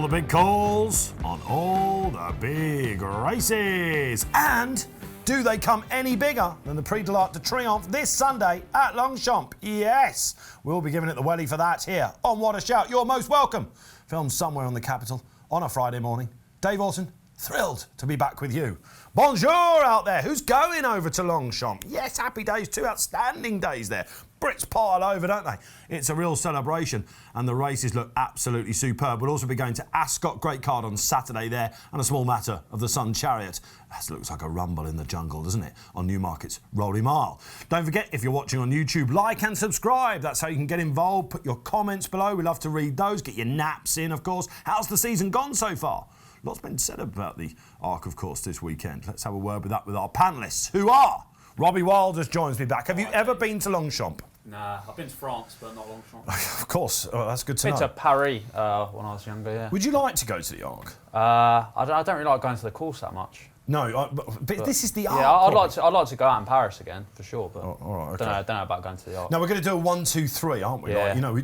the big calls on all the big races. And do they come any bigger than the Prix de Triomphe this Sunday at Longchamp? Yes, we'll be giving it the welly for that here on What a Shout. You're most welcome. Filmed somewhere on the capital on a Friday morning. Dave Orton, thrilled to be back with you. Bonjour out there. Who's going over to Longchamp? Yes, happy days, 2 outstanding days there. Brits pile over, don't they? It's a real celebration and the races look absolutely superb. We'll also be going to Ascot, great card on Saturday there, and a small matter of the Sun Chariot. That looks like a rumble in the jungle, doesn't it? On Newmarket's Rolling Mile. Don't forget, if you're watching on YouTube, like and subscribe. That's how you can get involved. Put your comments below. We love to read those. Get your naps in, of course. How's the season gone so far? Lots been said about the Arc, of course, this weekend. Let's have a word with that with our panellists, who are... Robbie Wilders joins me back. Have you ever been to Longchamp? Nah, I've been to France, but not Longchamp. Of course, that's good to know. Been to Paris when I was younger, yeah. Would you like to go to the Arc? I don't really like going to the course that much. No, but this is the Arc. Yeah, I'd like to go out in Paris again, for sure, but all right, okay. don't know about going to the Arc. Now, we're going to do a 1, 2, 3, aren't we? Yeah, Like, you know, we'll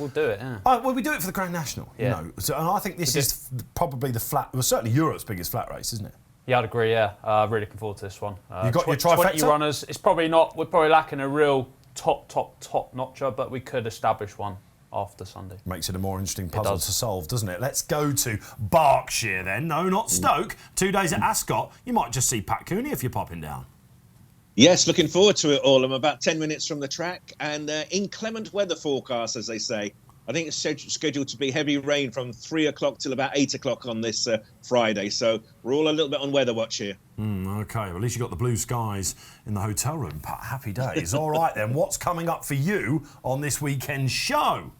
do it, yeah. Well, we do it for the Grand National, yeah. you know. So, and I think this is probably certainly Europe's biggest flat race, isn't it? Yeah, I'd agree, yeah. Really looking forward to this one. You got your trifecta? 20 runners. It's probably not... We're probably lacking a real top notcher, but we could establish one after Sunday. Makes it a more interesting puzzle to solve, doesn't it? Let's go to Berkshire then. No, not Stoke. 2 days at Ascot. You might just see Pat Cooney if you're popping down. Yes, looking forward to it all. I'm about 10 minutes from the track and inclement weather forecast, as they say. I think it's scheduled to be heavy rain from 3 o'clock till about 8 o'clock on this Friday. So we're all a little bit on weather watch here. OK, well, at least you got the blue skies in the hotel room, Pat. Happy days. All right, then, what's coming up for you on this weekend's show?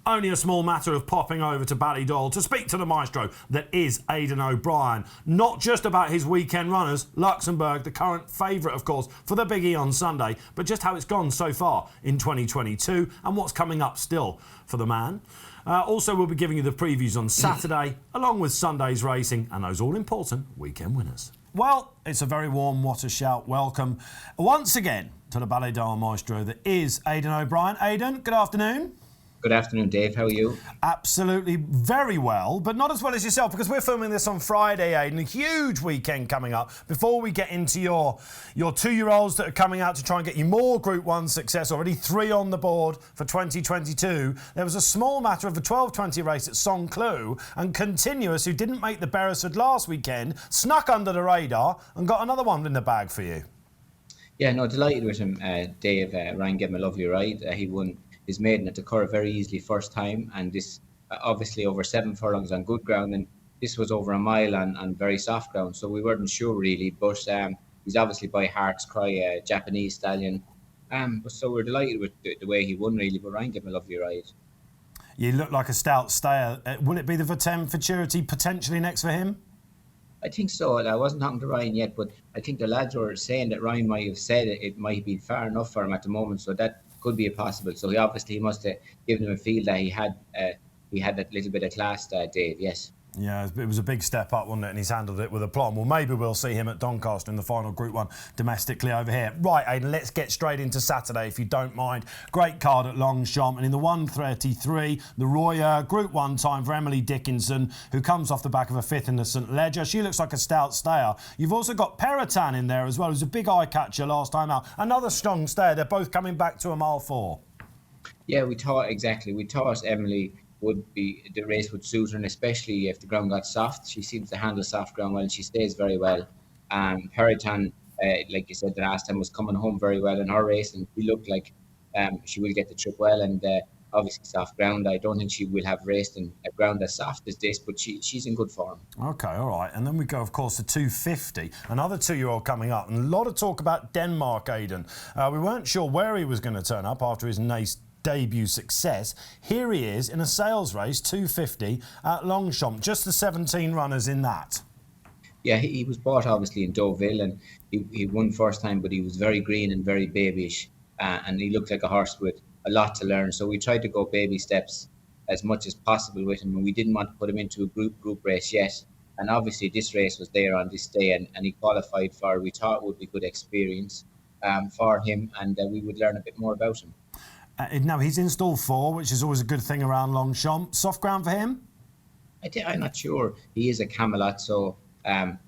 Only a small matter of popping over to Ballydoyle to speak to the maestro that is Aidan O'Brien. Not just about his weekend runners, Luxembourg, the current favourite, of course, for the Big E on Sunday, but just how it's gone so far in 2022 and what's coming up still for the man. Also, we'll be giving you the previews on Saturday, along with Sunday's racing and those all-important weekend winners. Well, it's a very warm What a Shout welcome once again to the Ballydoyle maestro that is Aidan O'Brien. Aidan, good afternoon. Good afternoon, Dave. How are you? Absolutely very well, but not as well as yourself because we're filming this on Friday, Aidan. A huge weekend coming up. Before we get into your 2-year-olds that are coming out to try and get you more Group 1 success, already 3 on the board for 2022, there was a small matter of the 12:20 race at Saint-Cloud, and Continuous, who didn't make the Beresford last weekend, snuck under the radar and got another one in the bag for you. Yeah, no, delighted with him, Dave. Ryan gave him a lovely ride. He won his maiden at the Kerr very easily first time, and this obviously over 7 furlongs on good ground, and this was over a mile on very soft ground, so we weren't sure really, but he's obviously by heart's cry a Japanese stallion, so we're delighted with the way he won really, but Ryan gave him a lovely ride. You look like a stout stayer. Will it be the Vatem Futurity potentially next for him? I think so. I wasn't talking to Ryan yet, but I think the lads were saying that Ryan might have said it might be far enough for him at the moment, so that could be a possible. So he must have given him a feel that he had that little bit of class, Dave. Yes. Yeah, it was a big step up, wasn't it? And he's handled it with aplomb. Well, maybe we'll see him at Doncaster in the final Group 1 domestically over here. Right, Aidan, let's get straight into Saturday, if you don't mind. Great card at Longchamp. And in the 1:33, the Royer Group 1 time for Emily Dickinson, who comes off the back of a 5th in the St Ledger. She looks like a stout stayer. You've also got Peritan in there as well, who's a big eye-catcher last time out. Another strong stayer. They're both coming back to a mile 4. Yeah, we thought Emily the race would suit her, and especially if the ground got soft. She seems to handle soft ground well, and she stays very well. Peritan, like you said, the last time was coming home very well in her race, and she looked like she will get the trip well, and obviously soft ground. I don't think she will have raced in a ground as soft as this, but she's in good form. OK, all right. And then we go, of course, to 250, another 2-year-old coming up, and a lot of talk about Denmark, Aidan. We weren't sure where he was going to turn up after his debut success. Here he is in a sales race, 250 at Longchamp. Just the 17 runners in that. Yeah, he was bought obviously in Deauville, and he won first time, but he was very green and very babyish, and he looked like a horse with a lot to learn. So we tried to go baby steps as much as possible with him, and we didn't want to put him into a group race yet. And obviously this race was there on this day, and he qualified for, we thought would be good experience for him, and we would learn a bit more about him. Now, he's in stall 4, which is always a good thing around Longchamp. Soft ground for him? I'm not sure. He is a Camelot, so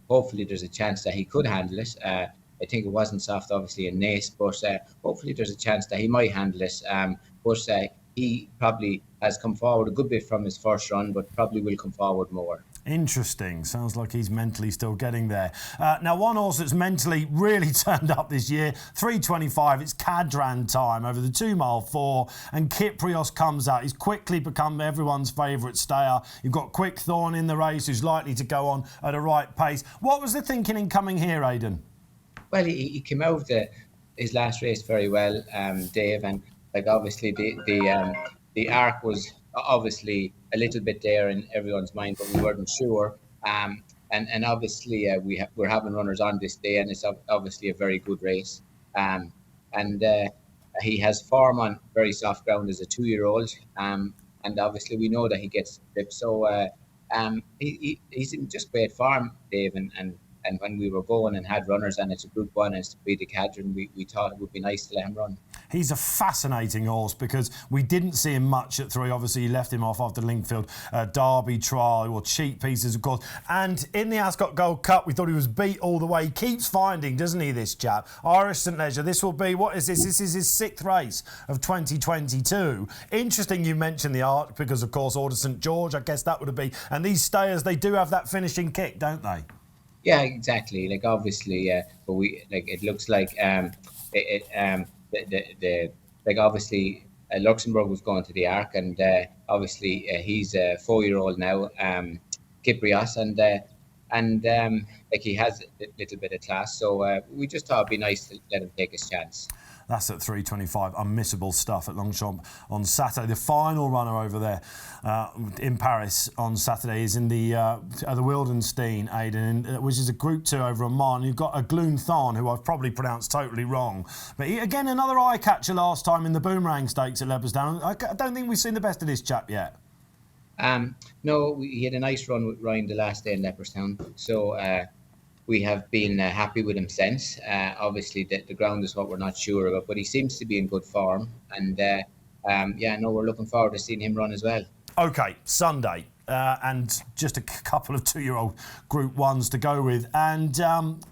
hopefully there's a chance that he could handle it. I think it wasn't soft, obviously, in Nace, but hopefully there's a chance that he might handle it. But he probably has come forward a good bit from his first run, but probably will come forward more. Interesting. Sounds like he's mentally still getting there. Now, one horse that's mentally really turned up this year, 3:25, it's Cadran time over the 2 mile 4, and Kyprios comes out. He's quickly become everyone's favourite stayer. You've got Quickthorn in the race, who's likely to go on at a right pace. What was the thinking in coming here, Aidan? Well, he came out of his last race very well, Dave, and obviously the arc was obviously a little bit there in everyone's mind, but we weren't sure. And obviously we're having runners on this day, and it's obviously a very good race. And he has form on very soft ground as a 2-year-old, and obviously we know that he gets grip. So he's in just great form, Dave, and when we were going and had runners, and it's a Group 1 and it's to be the Cadran, we thought it would be nice to let him run. He's a fascinating horse because we didn't see him much at 3. Obviously, he left him off after Lingfield Derby trial, or cheap pieces, of course. And in the Ascot Gold Cup, we thought he was beat all the way. He keeps finding, doesn't he, this chap? Irish St Leger, this will be, what is this? This is his 6th race of 2022. Interesting you mentioned the Arc because, of course, Order St George, I guess that would have been. And these stayers, they do have that finishing kick, don't they? Yeah, exactly. Obviously, but it looks like obviously Luxembourg was going to the Arc, and obviously he's a 4-year-old now, Kyprios, and he has a little bit of class. So we just thought it'd be nice to let him take his chance. That's at 3:25. Unmissable stuff at Longchamp on Saturday. The final runner over there in Paris on Saturday is in the Wildenstein, Aidan, which is a Group 2 over a mile. And you've got a Gloonthon, who I've probably pronounced totally wrong. But again, another eye catcher last time in the Boomerang Stakes at Leopardstown. I don't think we've seen the best of this chap yet. No, he had a nice run with Ryan the last day in Leopardstown. So we have been happy with him since. Obviously, the ground is what we're not sure about, but he seems to be in good form. And we're looking forward to seeing him run as well. OK, Sunday. And just a couple of 2-year-old Group 1s to go with. And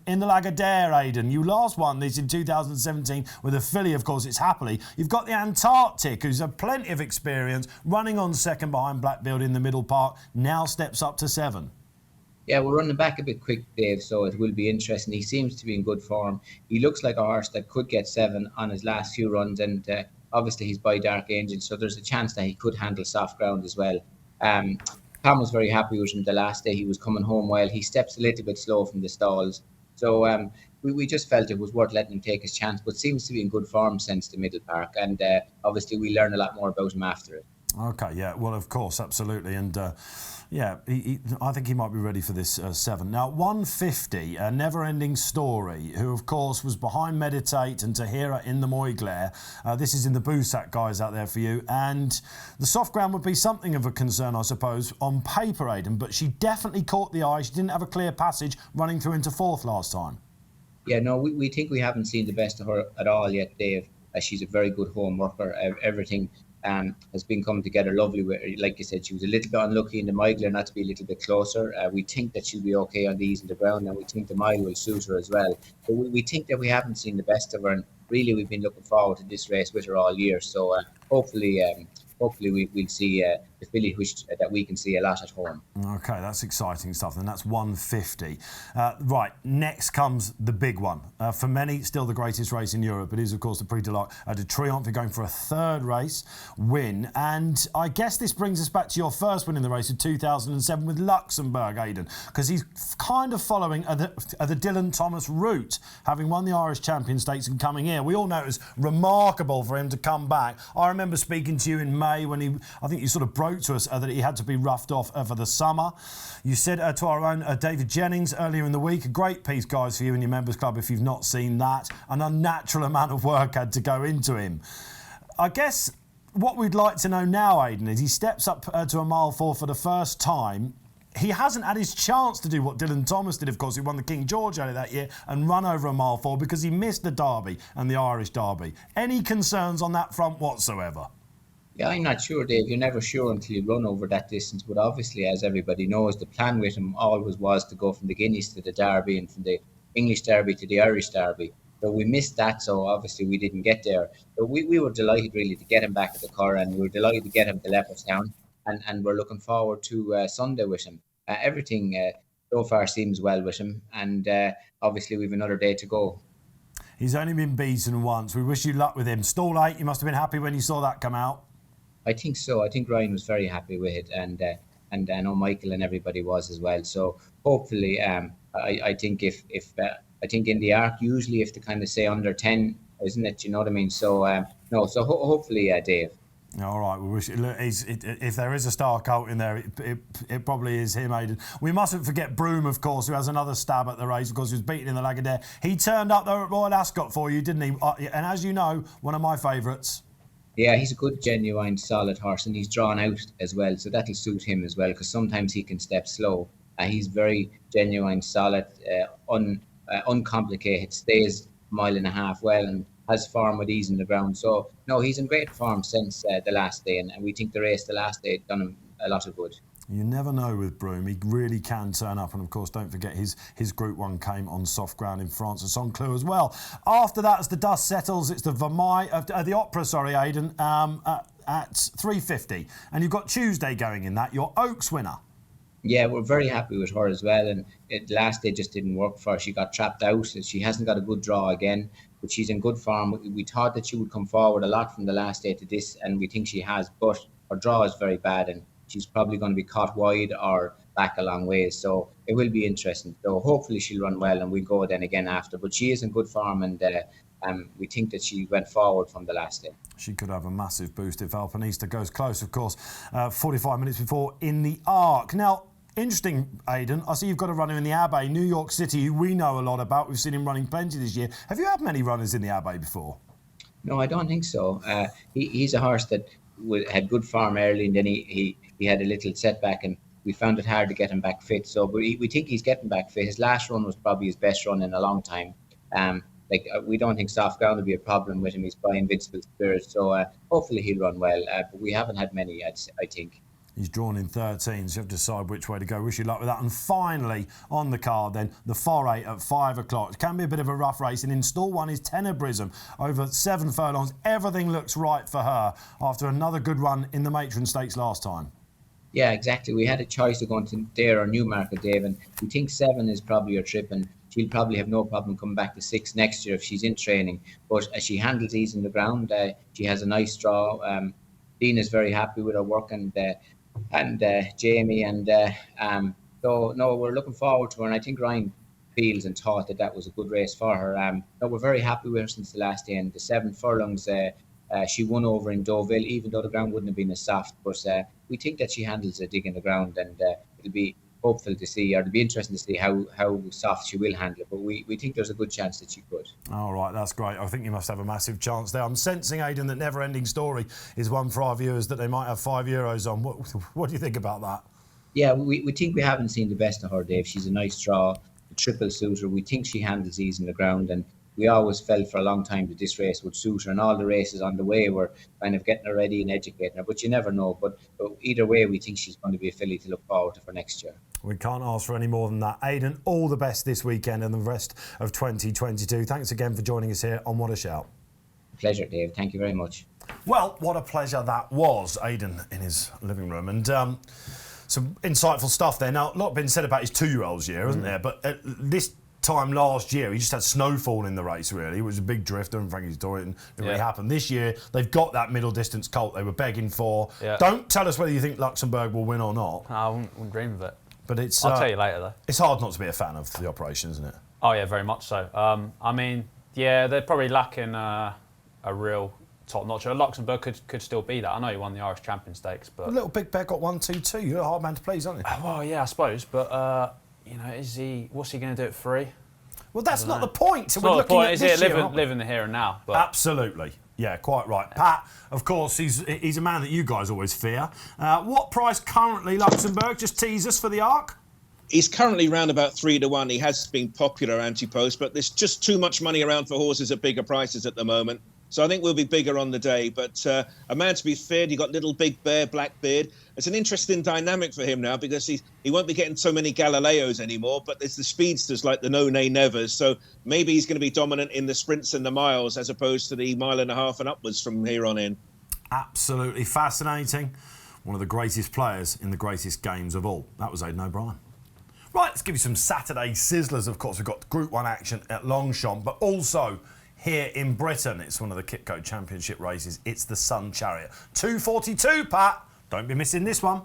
in the Lagardère, Aidan, you last won this in 2017 with a filly, of course, it's Happily. You've got the Antarctic, who's had plenty of experience, running on second behind Blackbeard in the middle part, now steps up to 7. Yeah, we're running back a bit quick, Dave, so it will be interesting. He seems to be in good form. He looks like a horse that could get 7 on his last few runs, and obviously he's by Dark Angel, so there's a chance that he could handle soft ground as well. Tom was very happy with him the last day. He was coming home while he steps a little bit slow from the stalls. So we just felt it was worth letting him take his chance, but seems to be in good form since the Middle Park, and obviously we learn a lot more about him after it. OK, yeah, well, of course, absolutely. And I think he might be ready for this 7. Now, 150, a never-ending story, who, of course, was behind Meditate and Tahira in the Moyglare. This is in the Boussac guys out there for you. And the soft ground would be something of a concern, I suppose, on paper, Aidan, but she definitely caught the eye. She didn't have a clear passage running through into 4th last time. Yeah, no, we think we haven't seen the best of her at all yet, Dave. She's a very good home worker. Everything has been coming together lovely. Like you said, she was a little bit unlucky in the Moyglare not to be a little bit closer. We think that she'll be okay on the ease of the ground, and we think the mile will suit her as well. But we think that we haven't seen the best of her, and really we've been looking forward to this race with her all year. So hopefully we'll see the filly that we can see a lot at home. OK, that's exciting stuff. And that's 150. Right, next comes the big one. For many, still the greatest race in Europe. It is, of course, the Prix de Triomphe. They're going for a 3rd race win. And I guess this brings us back to your first win in the race of 2007 with Luxembourg, Aidan, because he's kind of following the Dylan Thomas route, having won the Irish Champion Stakes and coming here. We all know it was remarkable for him to come back. I remember speaking to you in May when I think you sort of broke to us that he had to be roughed off for the summer. You said to our own David Jennings earlier in the week, a great piece, guys, for you and your members club if you've not seen that. An unnatural amount of work had to go into him. I guess what we'd like to know now, Aidan, is he steps up to a mile 4 for the first time. He hasn't had his chance to do what Dylan Thomas did, of course, who won the King George earlier that year and run over a mile 4 because he missed the Derby and the Irish Derby. Any concerns on that front whatsoever? Yeah, I'm not sure, Dave. You're never sure until you run over that distance. But obviously, as everybody knows, the plan with him always was to go from the Guineas to the Derby and from the English Derby to the Irish Derby. So we missed that, so obviously we didn't get there. But we were delighted really to get him back at the Kerr, and we were delighted to get him to Leopardstown, and we're looking forward to Sunday with him. Everything so far seems well with him, and obviously we've another day to go. He's only been beaten once. We wish you luck with him. Stall 8, you must have been happy when you saw that come out. I think so. I think Ryan was very happy with it, and I know Michael and everybody was as well. So hopefully, I think I think in the arc usually if they kind of say under 10, isn't it? You know what I mean? So hopefully, Dave. All right, we wish. Look, if there is a star colt in there, it probably is him, Aidan. We mustn't forget Broome, of course, who has another stab at the race because he was beaten in the Lagardère. He turned up though at Royal Ascot for you, didn't he? And as you know, one of my favourites. Yeah, he's a good, genuine, solid horse, and he's drawn out as well, so that'll suit him as well, because sometimes he can step slow. He's very genuine, solid, uncomplicated, stays a mile and a half well, and has form with ease in the ground. So, no, he's in great form since the last day, and we think the race the last day done him a lot of good. You never know with Broome. He really can turn up. And, of course, don't forget his Group 1 came on soft ground in France at Saint-Cloud as well. After that, as the dust settles, it's the the Opera, Aidan, at 3:50. And you've got Tuesday going in that, your Oaks winner. Yeah, we're very happy with her as well. And last day just didn't work for her. She got trapped out. She hasn't got a good draw again, but she's in good form. We thought that she would come forward a lot from the last day to this, and we think she has. But her draw is very bad, and she's probably going to be caught wide or back a long ways. So it will be interesting. So hopefully she'll run well, and we'll go then again after. But she is in good form, and we think that she went forward from the last day. She could have a massive boost if Alpinista goes close, of course, 45 minutes before in the Arc. Now, interesting, Aidan, I see you've got a runner in the Abbey, New York City, who we know a lot about. We've seen him running plenty this year. Have you had many runners in the Abbey before? No, I don't think so. He's a horse that had good form early, and then he had a little setback, and we found it hard to get him back fit. So we think he's getting back fit. His last run was probably his best run in a long time. We don't think soft ground will be a problem with him. He's by Invincible Spirit, so hopefully he'll run well. But we haven't had many, I think. He's drawn in 13, so you have to decide which way to go. Wish you luck with that. And finally, on the card then, the Foray at 5 o'clock. It can be a bit of a rough race. And in stall 1 is Tenebrism over 7 furlongs. Everything looks right for her after another good run in the Matron Stakes last time. Yeah, exactly. We had a choice of going to there or Newmarket, Dave, and we think 7 is probably her trip, and she'll probably have no problem coming back to 6 next year if she's in training. But as she handles these in the ground, she has a nice draw. Dean is very happy with her work, and Jamie, and so no, we're looking forward to her, and I think Ryan feels and thought that was a good race for her. No, we're very happy with her since the last day, and the 7 furlongs she won over in Deauville, even though the ground wouldn't have been as soft, but we think that she handles a dig in the ground, and it'll be hopeful to see, or it'll be interesting to see how soft she will handle it, but we think there's a good chance that she could. All right, that's great. I think you must have a massive chance there. I'm sensing, Aidan, that Never Ending Story is one for our viewers that they might have €5 on. What do you think about that? Yeah, we think we haven't seen the best of her, Dave. She's a nice draw, a triple suitor. We think she handles these in the ground, and we always felt for a long time that this race would suit her, and all the races on the way were kind of getting her ready and educating her, but you never know. But either way, we think she's going to be a filly to look forward to for next year. We can't ask for any more than that. Aidan, all the best this weekend and the rest of 2022. Thanks again for joining us here on What a Shout. Pleasure, Dave. Thank you very much. Well, what a pleasure that was, Aidan in his living room. And some insightful stuff there. Now, a lot been said about his 2-year-old's year, hasn't there? But this time last year, he just had snowfall in the race, really. It was a big drifter, and Frankie's story didn't really happen. This year, they've got that middle distance colt they were begging for. Yeah. Don't tell us whether you think Luxembourg will win or not. I wouldn't dream of it. But it's, I'll tell you later, though. It's hard not to be a fan of the operation, isn't it? Oh, yeah, very much so. I mean, yeah, they're probably lacking a real top notch. Luxembourg could still be that. I know he won the Irish Champion Stakes, but... Little Big Bear got 1-2-2. You're a hard man to please, aren't you? Well, yeah, I suppose. But, what's he going to do at 3? Well, that's not the point. It's not the point, is it? Living the here and now. But. Absolutely. Yeah, quite right. Pat, of course, he's a man that you guys always fear. What price currently, Luxembourg? Just tease us for the Arc. He's currently round about 3-1. He has been popular anti-post, but there's just too much money around for horses at bigger prices at the moment. So I think we'll be bigger on the day. But a man to be feared. You got little Big Bear, Blackbeard. It's an interesting dynamic for him now because he won't be getting so many Galileos anymore, but there's the speedsters like the No-Nay-Nevers. So maybe he's going to be dominant in the sprints and the miles as opposed to the mile and a half and upwards from here on in. Absolutely fascinating. One of the greatest players in the greatest games of all. That was Aidan O'Brien. Right, let's give you some Saturday sizzlers. Of course, we've got Group 1 action at Longchamp, but also here in Britain, it's one of the Kitco Championship races. It's the Sun Chariot. 2:42, Pat. Don't be missing this one.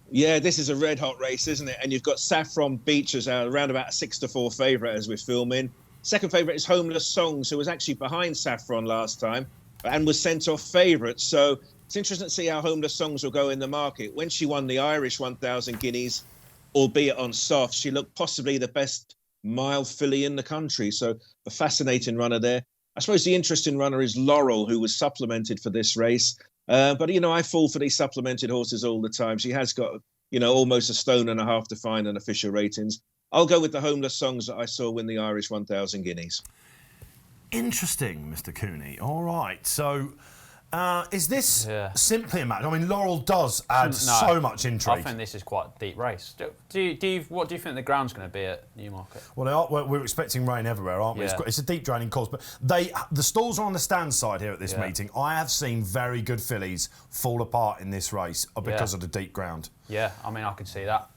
Yeah, this is a red-hot race, isn't it? And you've got Saffron Beach as around about a 6-4 favourite as we're filming. Second favourite is Homeless Songs, who was actually behind Saffron last time and was sent off favourite. So it's interesting to see how Homeless Songs will go in the market. When she won the Irish 1,000 guineas, albeit on soft, she looked possibly the best mile filly in the country. So a fascinating runner there. I suppose the interesting runner is Laurel, who was supplemented for this race. But, I fall for these supplemented horses all the time. She has got, almost a stone and a half to find on official ratings. I'll go with the Homeless Songs that I saw win the Irish 1,000 guineas. Interesting, Mr. Cooney. All right, so is this simply a match? I mean, Laurel does add so much intrigue. I think this is quite a deep race. What do you think the ground's going to be at Newmarket? Well, we're expecting rain everywhere, aren't we? Yeah. It's a deep draining course, but the stalls are on the stand side here at this meeting. I have seen very good fillies fall apart in this race because of the deep ground. Yeah, I can see that.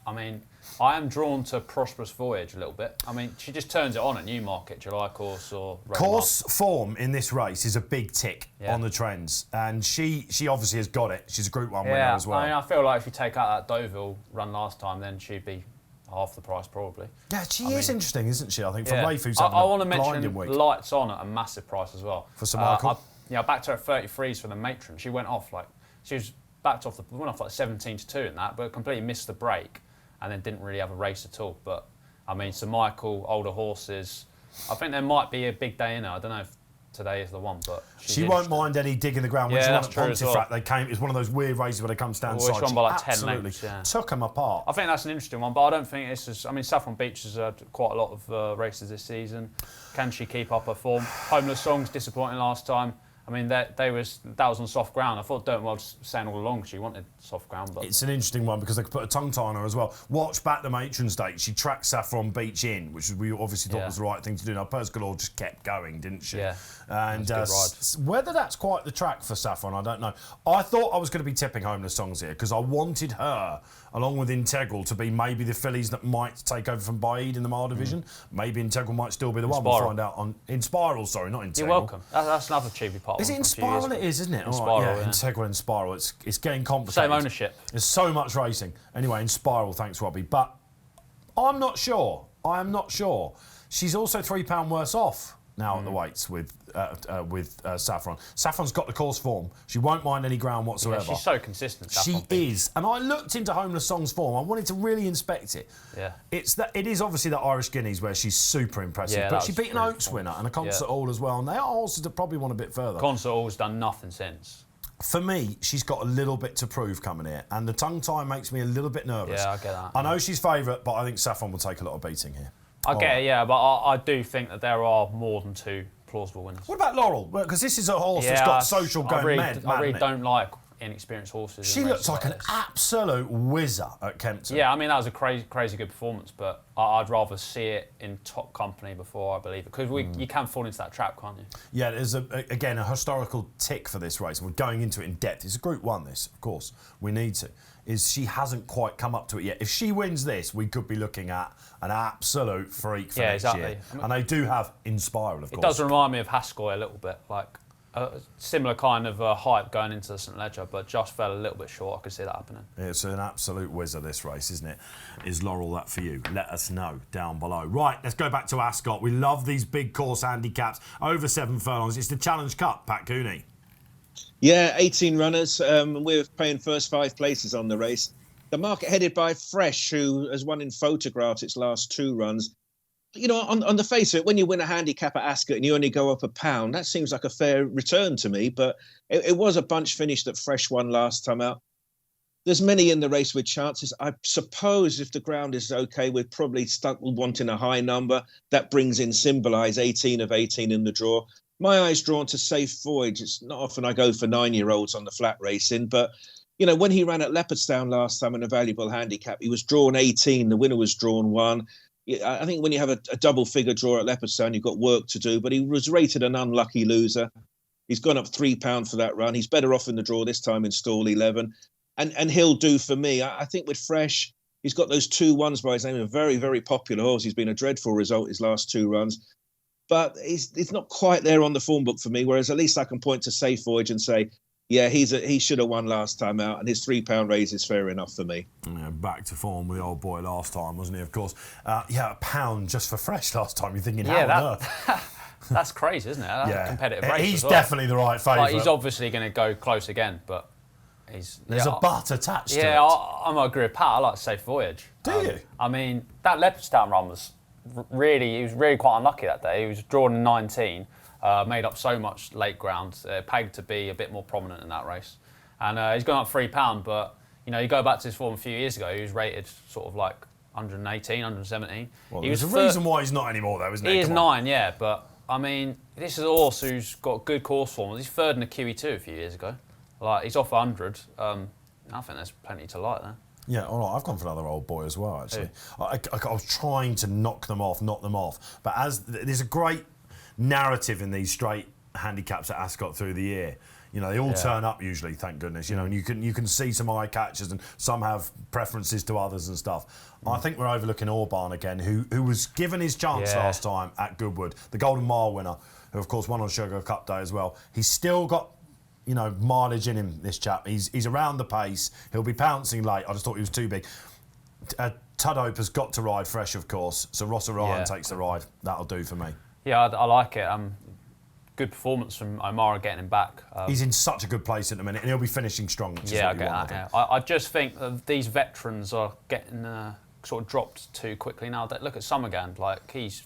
I am drawn to Prosperous Voyage a little bit. She just turns it on at Newmarket, July course or... Course form in this race is a big tick on the trends, and she obviously has got it. She's a Group 1 winner as well. I feel like if you take out that Deauville run last time, then she'd be half the price probably. Yeah, she is interesting, isn't she? I think for Rafe, who's having I want to mention mention Lights On at a massive price as well. For Sir Michael? I backed her at 33s for the matron. She went off she was backed off went off 17-2 in that, but completely missed the break. And then didn't really have a race at all. But, Sir Michael, older horses, I think there might be a big day in her. I don't know if today is the one, but... She won't mind any digging the ground. When she won at Pontefract, it's one of those weird races where they come stand side. She won by 10 lengths, took them apart. I think that's an interesting one, but I don't think it's as... Saffron Beach has had quite a lot of races this season. Can she keep up her form? Homeless Songs, disappointing last time. That was on soft ground. I thought Dirtwell was saying all along she wanted soft ground. But it's an interesting one because they could put a tongue tie on her as well. Watch back the Matron's Date. She tracked Saffron Beach in, which we obviously thought was the right thing to do. Now, Persgalore just kept going, didn't she? Yeah. And whether that's quite the track for Saffron, I don't know. I thought I was going to be tipping Homeless Songs here because I wanted her, along with Integral, to be maybe the fillies that might take over from Baid in the mile division. Maybe Integral might still be the one. We'll find out on Inspiral. Sorry, not Integral. You're welcome. That's another cheapy part. Is it Inspiral? It is, isn't it? Inspiral, Integral and Spiral. It's getting complicated. Same ownership. There's so much racing. Anyway, Inspiral, thanks, Robbie. But I'm not sure. She's also £3 worse off now at the weights with Saffron. Saffron's got the course form. She won't mind any ground whatsoever. Yeah, she's so consistent. She is. And I looked into Homeless Song's form. I wanted to really inspect it. Yeah. It is obviously the Irish Guineas where she's super impressive. Yeah, but she beat an Oaks winner and a Concert Hall as well. And they are horses that probably want a bit further. Concert Hall's done nothing since. For me, she's got a little bit to prove coming here. And the tongue tie makes me a little bit nervous. Yeah, I get that. I know she's favourite, but I think Saffron will take a lot of beating here. I get it, yeah, but I do think that there are more than two plausible winners. What about Laurel? Because this is a horse that's got social going mad. I really don't like inexperienced horses. She looks like an absolute whizzer at Kempton. Yeah, that was a crazy good performance, but I'd rather see it in top company before I believe it. Because you can fall into that trap, can't you? Yeah, there's, again, a historical tick for this race. We're going into it in depth. It's a Group 1, this, of course. We need to. She hasn't quite come up to it yet. If she wins this, we could be looking at an absolute freak for next year. And they do have Inspiral, of course. It does remind me of Haskell a little bit, like a similar kind of hype going into the St Ledger, but just fell a little bit short. I could see that happening. It's an absolute whizzer, this race, isn't it? Is Laurel that for you? Let us know down below. Right, let's go back to Ascot. We love these big course handicaps. Over 7 furlongs. It's the Challenge Cup, Pat Cooney. Yeah, 18 runners. We're paying first 5 places on the race. The market headed by Fresh, who has won in photographs its last 2 runs. On the face of it, when you win a handicap at Ascot and you only go up £1, that seems like a fair return to me. But it was a bunch finish that Fresh won last time out. There's many in the race with chances. I suppose if the ground is okay, we're probably stuck with wanting a high number. That brings in Symbolise, 18 of 18 in the draw. my eye's drawn to Safe Voyage. It's not often I go for 9-year-olds on the flat racing, but you know, when he ran at Leopardstown last time in a valuable handicap, he was drawn 18. The winner was drawn 1. I think when you have a double figure draw at Leopardstown, you've got work to do, but he was rated an unlucky loser. He's gone up £3 for that run. He's better off in the draw this time in stall 11. And he'll do for me. I think with Fresh, he's got those 2 ones by his name, a very, very popular horse. He's been a dreadful result his last 2 runs. But it's not quite there on the form book for me, whereas at least I can point to Safe Voyage and say, yeah, he should have won last time out, and his £3 raise is fair enough for me. Yeah, back to form with the old boy last time, wasn't he, of course? £1 just for Fresh last time. You're thinking, how on earth? That's crazy, isn't it? That's a competitive race. He's definitely the right favourite. Like, he's obviously going to go close again, but there's a but attached to it. Yeah, I might agree with Pat. I like Safe Voyage. Do you? I mean, that Leopardstown run was he was really quite unlucky that day. He was drawn in 19. Made up so much late ground, pegged to be a bit more prominent in that race. And he's gone up £3, but, you know, you go back to his form a few years ago, he was rated sort of like 118, 117. Well, there's a reason why he's not anymore, though, isn't there? He is 9, yeah, but, I mean, this is a horse who's got good course form. He's third in the QE2 a few years ago. Like, he's off 100. I think there's plenty to like there. Yeah, all right, I've gone for another old boy as well, actually. I was trying to knock them off, but as there's a great narrative in these straight handicaps at Ascot through the year. You know, they all turn up usually, thank goodness. You know, and you can see some eye catchers, and some have preferences to others and stuff. I think we're overlooking Orban again, who was given his chance last time at Goodwood, the Golden Mile winner, who of course won on Sugar Cup Day as well. He's still got, you know, mileage in him, this chap. He's around the pace. He'll be pouncing late. I just thought he was too big. Tudhope has got to ride Fresh, of course, so Ross Orion takes the ride. That'll do for me. Yeah, I like it. Good performance from O'Mara getting him back. He's in such a good place at the minute, and he'll be finishing strong. Which is what I get that. Yeah. I just think that these veterans are getting sort of dropped too quickly now. Look at Summergan, like he's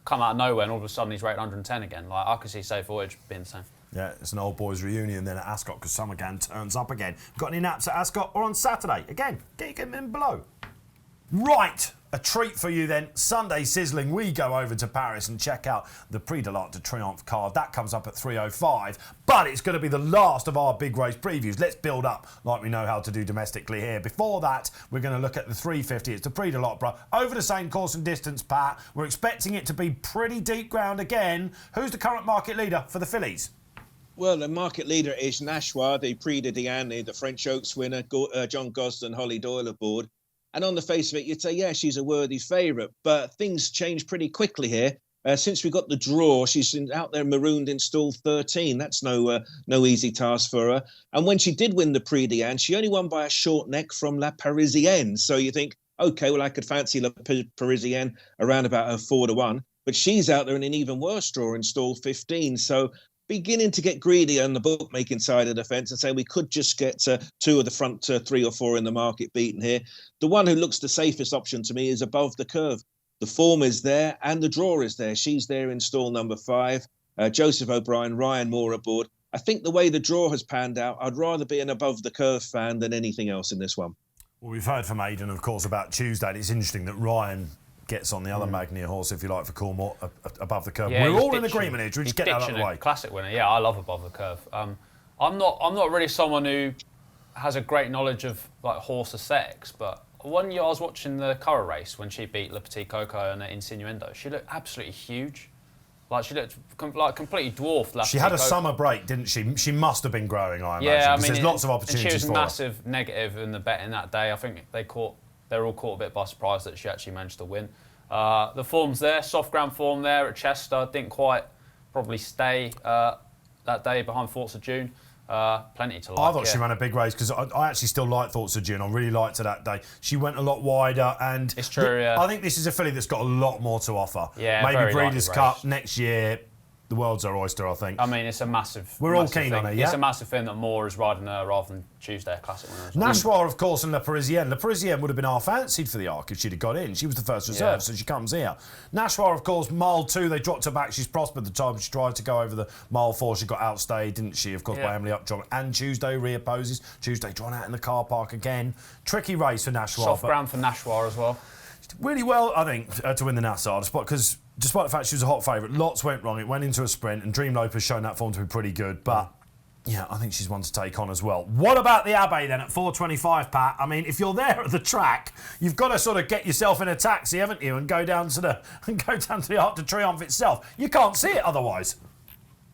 come out of nowhere, and all of a sudden he's rated 110 again. Like I could see Safe Voyage being the same. Yeah, it's an old boys reunion then at Ascot because Summergan turns up again. Got any naps at Ascot or on Saturday? Again, get them in below. Right, a treat for you then. Sunday sizzling, we go over to Paris and check out the Prix de Triomphe card. That comes up at 3:05, but it's going to be the last of our big race previews. Let's build up like we know how to do domestically here. Before that, we're going to look at the 350. It's the Prix de l'Opera. Over the same course and distance, Pat. We're expecting it to be pretty deep ground again. Who's the current market leader for the fillies? Well, the market leader is Nashua, the Prix de Diane, the French Oaks winner, John Gosden, Holly Doyle aboard. And on the face of it, you'd say, yeah, she's a worthy favourite. But things change pretty quickly here. Since we got the draw, she's out there marooned in stall 13. That's no easy task for her. And when she did win the Prix Diane, she only won by a short neck from La Parisienne. So you think, OK, well, I could fancy La Parisienne around about her 4-1. But she's out there in an even worse draw in stall 15. So beginning to get greedy on the bookmaking side of the fence and say we could just get 2 of the front 3 or 4 in the market beaten here. The one who looks the safest option to me is Above the Curve. The form is there and the draw is there. She's there in stall number 5. Joseph O'Brien, Ryan Moore aboard. I think the way the draw has panned out, I'd rather be an Above the Curve fan than anything else in this one. Well, we've heard from Aidan, of course, about Tuesday. And it's interesting that Ryan gets on the other Magnier horse, if you like, for Coolmore, Above the Curve. Yeah, we're all in agreement here. Should we just get that out of the way? Classic winner. Yeah, I love Above the Curve. I'm not really someone who has a great knowledge of like horse aesthetics, but one year I was watching the Kerr race when she beat Le Petit Coco and Insinuendo. She looked absolutely huge. Like she looked like completely dwarfed. She had a summer break, didn't she? She must have been growing, I imagine. Yeah, I mean, there's lots of opportunities for her. She was massive negative in the betting that day. I think they were all caught a bit by surprise that she actually managed to win. The form's there, soft ground form there at Chester. Didn't quite probably stay that day behind Thoughts of June. Plenty to like. I thought she ran a big race because I actually still like Thoughts of June. I really liked her that day. She went a lot wider, and it's true. Yeah. I think this is a filly that's got a lot more to offer. Yeah, maybe Breeders' Cup next year. The world's our oyster, I think. I mean, it's a massive. We're all keen on it, yeah? It's a massive thing that Moore is riding her rather than Tuesday, a classic winner. Nashua, of course, and La Parisienne. La Parisienne would have been fancied for the Arc if she'd have got in. She was the first reserve, so she comes here. Nashua, of course, mile 2, they dropped her back. She's prospered the time she tried to go over the mile 4. She got outstayed, didn't she, of course, by Emily Upjohn. And Tuesday reopposes. Tuesday drawn out in the car park again. Tricky race for Nashua. Soft ground for Nashua as well. Really well, I think, to win the Nassau spot because despite the fact she was a hot favourite, lots went wrong. It went into a sprint, and Dream Lope has shown that form to be pretty good. But yeah, I think she's one to take on as well. What about the Abbey then at 4:25, Pat? I mean, if you're there at the track, you've got to sort of get yourself in a taxi, haven't you, and go down to the Arc de Triomphe itself. You can't see it otherwise.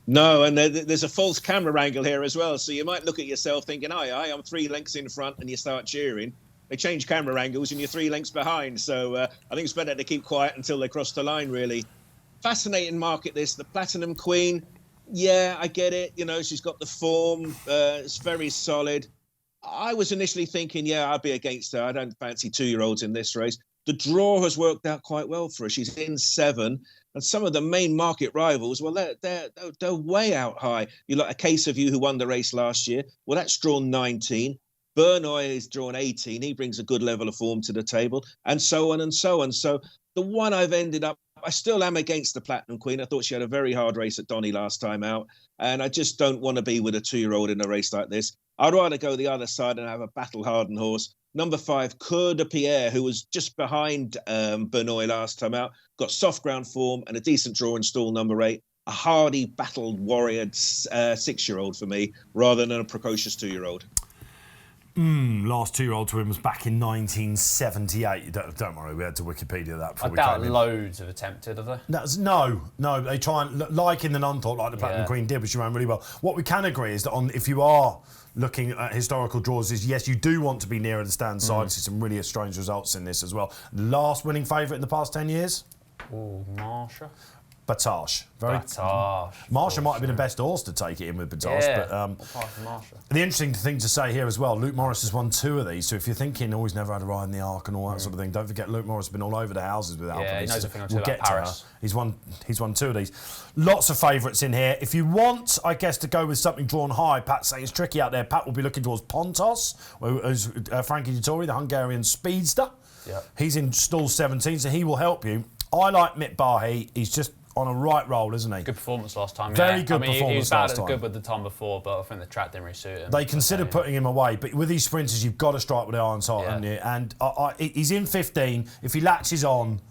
No, and there's a false camera angle here as well. So you might look at yourself thinking, aye, I'm 3 lengths in front, and you start cheering. They change camera angles and you're 3 lengths behind. So I think it's better to keep quiet until they cross the line, really. Fascinating market, this. The Platinum Queen, yeah, I get it. You know, she's got the form. It's very solid. I was initially thinking, yeah, I'd be against her. I don't fancy 2-year-olds in this race. The draw has worked out quite well for her. She's in 7. And some of the main market rivals, well, they're way out high. You like a Case of You who won the race last year. Well, that's drawn 19. Bernoy is drawn 18. He brings a good level of form to the table, and so on and so on. So the one I've ended up, I still am against the Platinum Queen. I thought she had a very hard race at Donny last time out, and I just don't want to be with a 2-year-old in a race like this. I'd rather go the other side and have a battle-hardened horse. Number 5, Kerr de Pierre, who was just behind Bernoy last time out, got soft ground form and a decent draw in stall number 8. A hardy, battled warrior 6-year-old for me, rather than a precocious 2-year-old. Last 2-year-old to win was back in 1978. Don't worry, we had to Wikipedia that before I doubt loads have attempted, have they? No. They try and, like in the non-thought, like the Platinum Queen did, which she ran really well. What we can agree is that if you are looking at historical draws, is yes, you do want to be nearer the stand side. See some really strange results in this as well. Last winning favourite in the past 10 years? Oh, Marsha. Batage. Marsha might have been the best horse to take it in with Batage. Yeah, but apart from Marsha. The interesting thing to say here as well, Luke Morris has won 2 of these. So if you're thinking, he's never had a ride in the Arc and all that sort of thing, don't forget Luke Morris has been all over the houses with Alpine. Yeah, he knows a thing or two about Paris. He's won 2 of these. Lots of favourites in here. If you want, I guess, to go with something drawn high, Pat's saying it's tricky out there. Pat will be looking towards Pontos, who's Frankie Dettori, the Hungarian speedster. Yeah. He's in stall 17, so he will help you. I like Mick Bahi. He's just on a right roll, isn't he? Good performance last time. Very good performance he was bad last as time. good with the time before, but I think the track didn't really suit him. They considered putting him away, but with these sprinters, you've got to strike with the irons hot, haven't you? And he's in 15. If he latches on,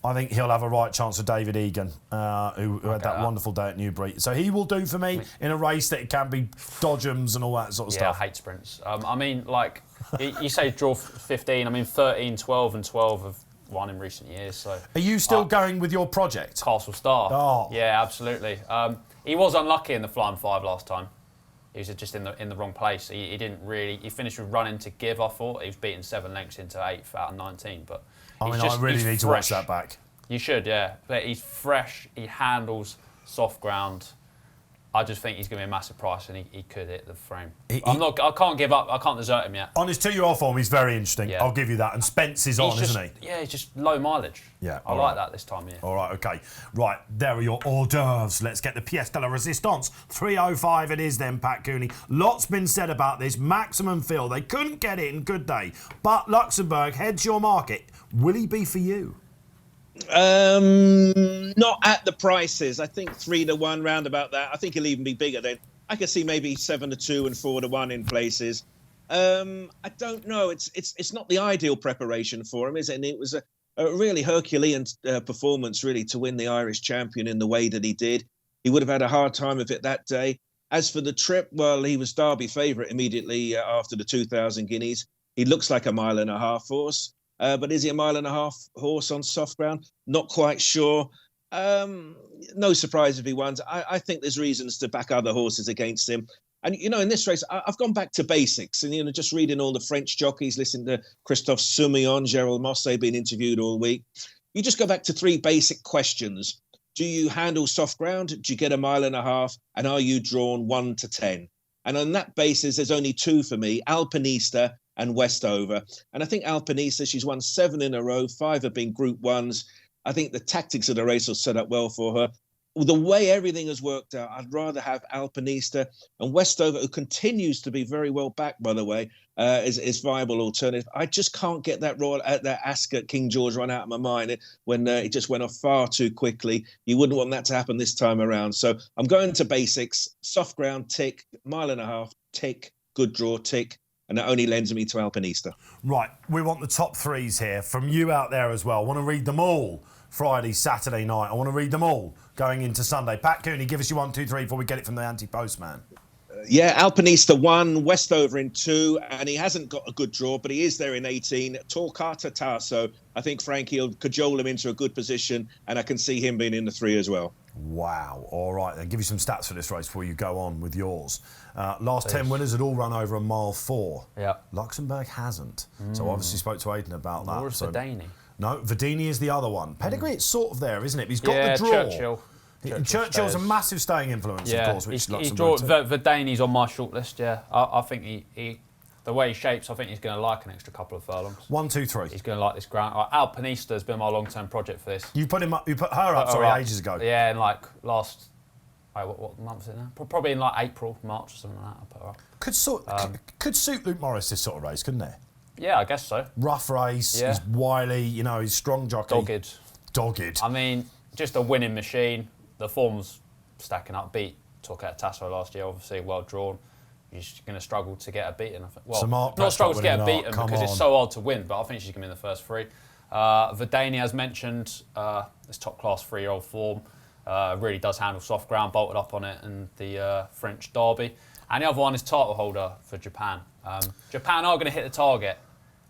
I think he'll have a right chance for David Egan, who had that wonderful day at Newbury. So he will do for me in a race that it can be dodgems and all that sort of stuff. I hate sprints. I mean, like, you say draw 15. I mean, 13, 12 and 12 have won in recent years. So are you still going with your project? Castle Star. Oh. Yeah, absolutely. He was unlucky in the Flying 5 last time. He was just in the wrong place. He didn't really. He finished with running to give. I thought he was beaten 7 lengths into 8th out of 19. But I really need to watch that back. You should, yeah. But he's fresh. He handles soft ground. I just think he's going to be a massive price, and he could hit the frame. I can't give up. I can't desert him yet. On his 2-year-old form, he's very interesting. Yeah. I'll give you that. And Spence is on, isn't he? Yeah, he's just low mileage. Yeah, I like that this time. Yeah. All right, okay. Right, there are your hors d'oeuvres. Let's get the pièce de la résistance. 3:05 it is then, Pat Cooney. Lots been said about this. Maximum fill. They couldn't get it in Good Day. But Luxembourg heads your market. Will he be for you? Not at the prices. I think 3-1 round about that. I think he'll even be bigger then. I could see maybe 7-2 and 4-1 in places. I don't know. It's not the ideal preparation for him, is it? And it was a really Herculean performance, really, to win the Irish champion in the way that he did. He would have had a hard time of it that day. As for the trip, well, he was Derby favourite immediately after the 2,000 guineas. He looks like a 1.5 mile horse. But is he a 1.5 mile horse on soft ground? Not quite sure. No surprise if he wins. I think there's reasons to back other horses against him. And, in this race, I've gone back to basics. And, just reading all the French jockeys, listening to Christophe Soumillon, Gerald Mosse being interviewed all week. You just go back to 3 basic questions. Do you handle soft ground? Do you get a 1.5 mile? And are you drawn 1 to 10? And on that basis, there's only 2 for me, Alpinista and Westover. And I think Alpinista, she's won 7 in a row, 5 have been Group 1s. I think the tactics of the race will set up well for her. The way everything has worked out, I'd rather have Alpinista and Westover, who continues to be very well backed, by the way, is viable alternative. I just can't get that Ascot King George run out of my mind when it just went off far too quickly. You wouldn't want that to happen this time around. So I'm going to basics, soft ground, tick, 1.5 mile, tick, good draw, tick. And that only lends me to Alpinista. Right, we want the top 3s here from you out there as well. Want to read them all Friday, Saturday night. I want to read them all going into Sunday. Pat Cooney, give us your 1, 2, 3 before we get it from the anti-postman. Yeah, Alpinista 1, Westover in 2, and he hasn't got a good draw, but he is there in 18. Torquato Tasso, I think Frankie will cajole him into a good position, and I can see him being in the 3 as well. Wow. All right, then give you some stats for this race before you go on with yours. Last 10 winners had all run over a mile 4. Yeah. Luxembourg hasn't. So obviously spoke to Aidan about that. Or is Verdini? No, Verdini is the other one. Pedigree, it's sort of there, isn't it? But he's got the draw. Churchill's a massive staying influence, of course, which Luxembourg too. Verdini's on my shortlist, yeah. I think he the way he shapes, I think he's going to like an extra couple of furlongs. 1, 2, 3. He's going to like this ground. Alpinista has been my long-term project for this. You put her up, ages ago. Yeah, in like last, what month is it now? Probably in like April, March or something like that, I put her up. Could suit Luke Morris this sort of race, couldn't it? Yeah, I guess so. Rough race, Yeah. he's wily, he's strong jockey. Dogged. I mean, just a winning machine. The form's stacking up. Beat Torquato Tasso last year, obviously well drawn. She's going to struggle to get her beaten. I think. Well, not struggle to get her beaten because it's so hard to win, but I think she's going to be in the first 3. Verdini, as mentioned, this top-class 3-year-old form, really does handle soft ground, bolted up on it in the French Derby. And the other one is title holder for Japan. Japan are going to hit the target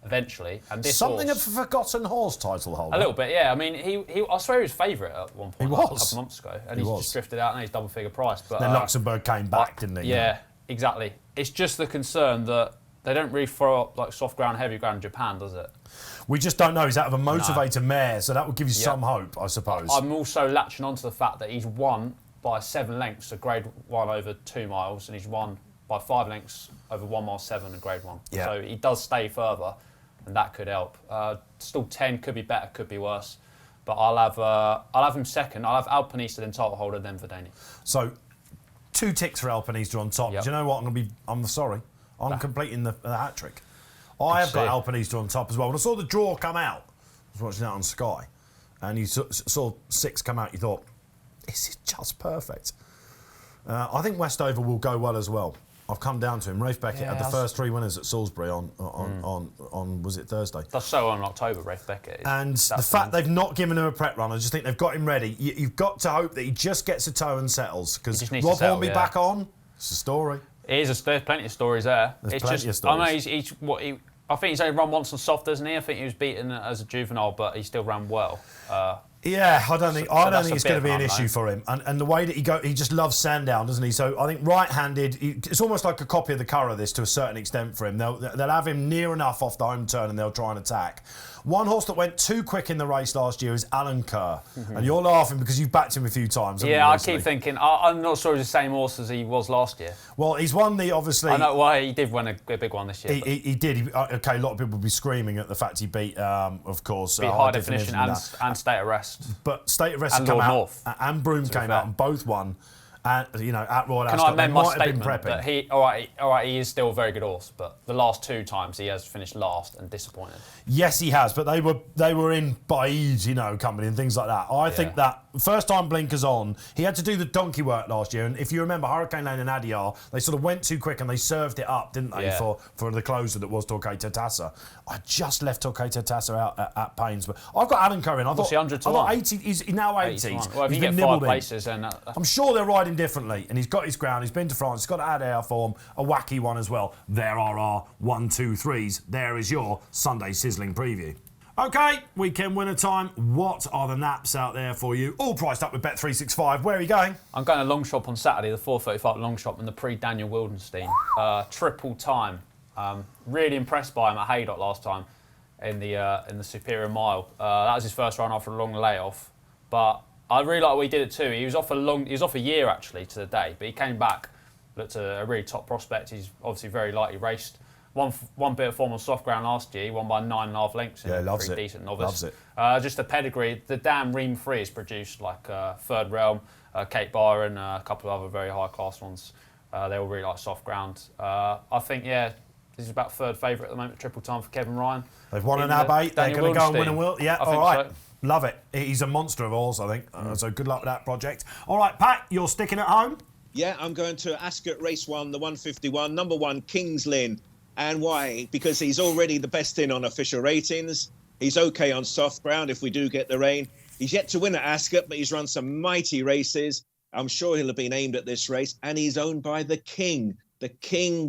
eventually. And this Something horse, of a forgotten horse title holder. a little bit, yeah. I mean, I swear he was favourite at one point, He like was. a couple of months ago, and he's just drifted out, and he's double-figure price. But Then Luxembourg came back, didn't he? Yeah, exactly. It's just the concern that they don't really throw up like soft ground, heavy ground in Japan, does it? We just don't know. He's out of a motivator mare, so that would give you some hope, I suppose. I'm also latching on to the fact that he's won by 7 lengths a grade 1 over 2 miles, and he's won by 5 lengths over 1 mile 7 and grade 1. Yeah. So he does stay further, and that could help. Still 10, could be better, could be worse. But I'll have him second. I'll have Alpinista, then title holder, then Verdini. So 2 ticks for Alpinista on top. Yep. Do you know what? I'm sorry. I'm completing the hat trick. I have got Alpinista on top as well. When I saw the draw come out, I was watching that on Sky, and you saw 6 come out, you thought, this is just perfect. I think Westover will go well as well. I've come down to him. Rafe Beckett had the first 3 winners at Salisbury on was it Thursday? That's so on October, Rafe Beckett. And the fact they've not given him a prep run, I just think they've got him ready. You've got to hope that he just gets a toe and settles, because Rob Hornby back on, it's a story. There's plenty of stories there. There's plenty of stories. I know I think he's only run once on soft, doesn't he? I think he was beaten as a juvenile, but he still ran well. Yeah, I don't think it's going to be an issue for him. And the way that he just loves Sandown, doesn't he? So I think right-handed, it's almost like a copy of the Curragh, this, to a certain extent for him. They'll have him near enough off the home turn, and they'll try and attack. One horse that went too quick in the race last year is Alan Kerr. And you're laughing because you've backed him a few times. Yeah, I keep thinking, I'm not sure he's the same horse as he was last year. Well, he's won obviously... I know why he did win a big one this year. He did. Okay, a lot of people will be screaming at the fact he beat, of course... Beat High Definition and State of Rest. But State of Rest and come Lord out, North, and Broome came out, and both won. At Royal Ascot. Can I amend my might have been statement that he is still a very good horse, but the last 2 times he has finished last and disappointed. Yes, he has, but they were in Baid, company and things like that. I think that first time blinkers on, he had to do the donkey work last year, and if you remember Hurricane Lane and Adyar, they sort of went too quick and they served it up, didn't they, for the closer that was Torquato Tasso. I just left Torquato Tasso out at Paynes, but I've got Alan Curran. I thought 80. He's now 80. Well, if you get 5 places, then I'm sure they'll ride him differently, and he's got his ground. He's been to France. He's got Adair form, a wacky one as well. There are our 1, 2, 3s. There is your Sunday sizzling preview. Okay, weekend winner time. What are the naps out there for you? All priced up with Bet365. Where are you going? I'm going to Longchamp on Saturday, the 4:35 Longchamp in the Prix Daniel Wildenstein. Triple time. Really impressed by him at Haydock last time in the Superior Mile. That was his first run after a long layoff, but I really like what he did it too. He was off a year actually to the day, but he came back, looked a really top prospect. He's obviously very lightly raced. One bit of form on soft ground last year. He won by 9.5 lengths. Loves it. Decent novice. Loves it. Just the pedigree. The damn Ream Free has produced like Third Realm, Kate Byron, a couple of other very high class ones. They all really like soft ground. I think this is about third favourite at the moment. Triple time for Kevin Ryan. They've won an AB. They're going to go and win a Will. Yeah, all right. So. Love it. He's a monster of horse, I think. So good luck with that project. All right, Pat, you're sticking at home? Yeah, I'm going to Ascot Race 1, the 151, number 1, Kings Lynn. And why? Because he's already the best in on official ratings. He's okay on soft ground if we do get the rain. He's yet to win at Ascot, but he's run some mighty races. I'm sure he'll have been aimed at this race, and he's owned by the King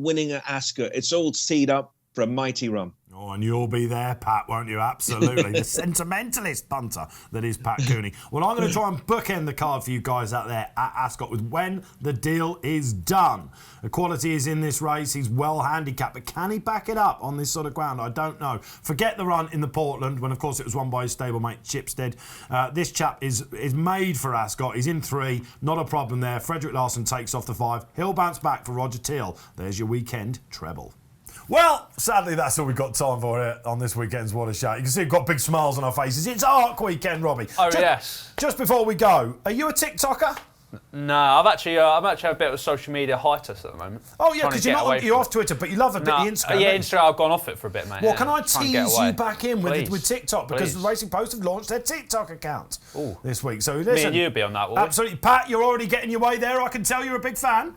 winning at Ascot. It's all teed up for a mighty run. Oh, and you'll be there, Pat, won't you? Absolutely. The sentimentalist punter that is Pat Cooney. Well, I'm going to try and bookend the card for you guys out there at Ascot with When the Deal Is Done. The quality is in this race. He's well handicapped, but can he back it up on this sort of ground? I don't know. Forget the run in the Portland when, of course, it was won by his stablemate Chipstead. This chap is made for Ascot. He's in 3. Not a problem there. Frederick Larson takes off the 5. He'll bounce back for Roger Till. There's your weekend treble. Well, sadly, that's all we've got time for here on this weekend's What a Shout. You can see we've got big smiles on our faces. It's ARC weekend, Robbie. Oh, yes. Just before we go, are you a TikToker? No, I'm actually a bit of a social media hiatus at the moment. Oh, yeah, because you're off Twitter, but you love a bit of the Instagram. Yeah, Instagram, I've gone off it for a bit, mate. Well, can I tease you back in with TikTok? Because Please. the Racing Post have launched their TikTok account this week. So listen, Me and you'd be on that, will we? Absolutely. Pat, you're already getting your way there. I can tell you're a big fan.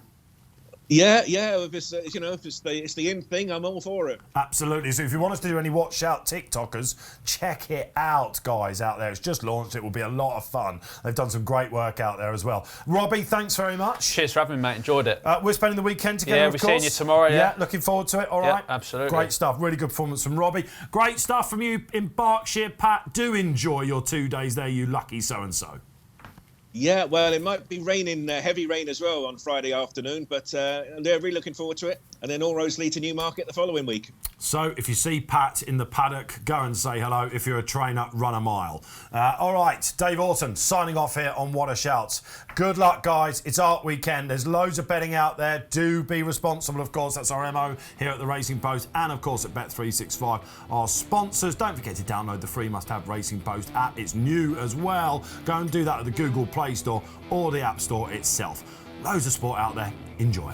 Yeah. If it's it's the in thing, I'm all for it. Absolutely. So if you want us to do any Watch Shout TikTokers, check it out, guys, out there. It's just launched. It will be a lot of fun. They've done some great work out there as well. Robbie, thanks very much. Cheers for having me, mate. Enjoyed it. We're spending the weekend together, of course. Yeah, we're seeing you tomorrow, Yeah, looking forward to it. All right. Absolutely. Great stuff. Really good performance from Robbie. Great stuff from you in Berkshire, Pat. Do enjoy your 2 days there, you lucky so-and-so. Yeah, well, it might be raining, heavy rain as well on Friday afternoon, but they're really looking forward to it. And then all roads lead to Newmarket the following week. So if you see Pat in the paddock, go and say hello. If you're a trainer, run a mile. All right, Dave Orton signing off here on What a Shouts. Good luck, guys. It's Art Weekend. There's loads of betting out there. Do be responsible, of course. That's our MO here at the Racing Post and, of course, at Bet365, our sponsors. Don't forget to download the free must-have Racing Post app. It's new as well. Go and do that at the Google Play Store or the App Store itself. Loads of sport out there. Enjoy.